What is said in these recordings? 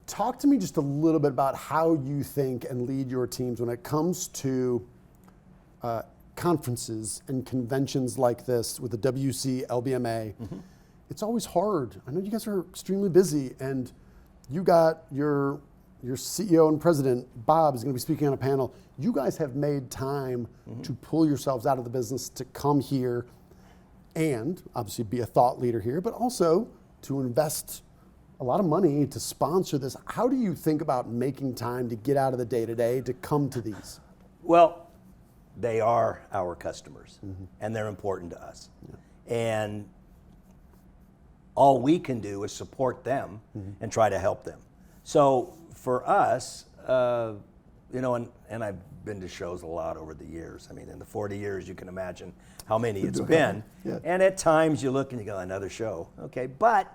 talk to me just a little bit about how you think and lead your teams when it comes to conferences and conventions like this with the WCLBMA. It's always hard. I know you guys are extremely busy, and you got your CEO and president, Bob, is going to be speaking on a panel. You guys have made time to pull yourselves out of the business to come here and obviously be a thought leader here, but also to invest a lot of money to sponsor this. How do you think about making time to get out of the day-to-day to come to these? Well, they are our customers, and they're important to us. And all we can do is support them and try to help them. So for us, you know, and I've been to shows a lot over the years. I mean, in the 40 years, you can imagine how many it's been. And at times you look and you go, another show. Okay, but,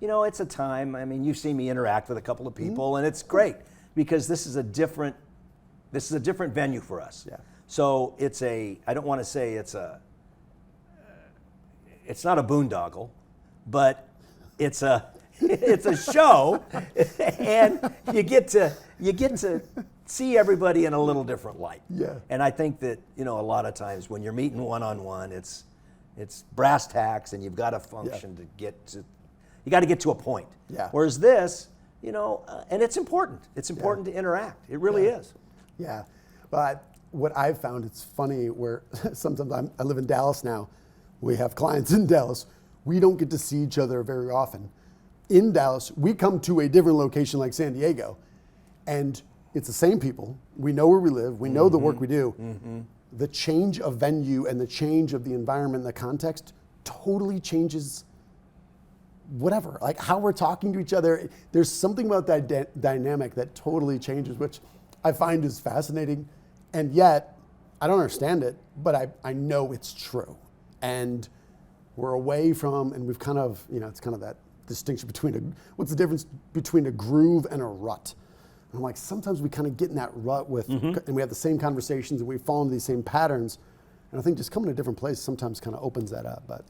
you know, it's a time. I mean, you've seen me interact with a couple of people, and it's great because this is a different venue for us. So it's I don't want to say it's not a boondoggle, but it's a show, and you get to see everybody in a little different light. And I think that, you know, a lot of times when you're meeting one-on-one, it's brass tacks, and you've got to function to get to. You got to get to a point. Whereas this, you know, and it's important. It's important to interact. It really is. But what I've found, it's funny where sometimes I live in Dallas now. We have clients in Dallas. We don't get to see each other very often. In Dallas, we come to a different location like San Diego, and it's the same people. We know where we live. We know the work we do. The change of venue and the change of the environment, the context, totally changes whatever, like how we're talking to each other. There's something about that dynamic that totally changes, which I find is fascinating. And yet, I don't understand it, but I know it's true. And we're away from, and we've kind of, you know, it's kind of that distinction between what's the difference between a groove and a rut? And I'm like, sometimes we kind of get in that rut with, and we have the same conversations and we fall into these same patterns. And I think just coming to a different place sometimes kind of opens that up. But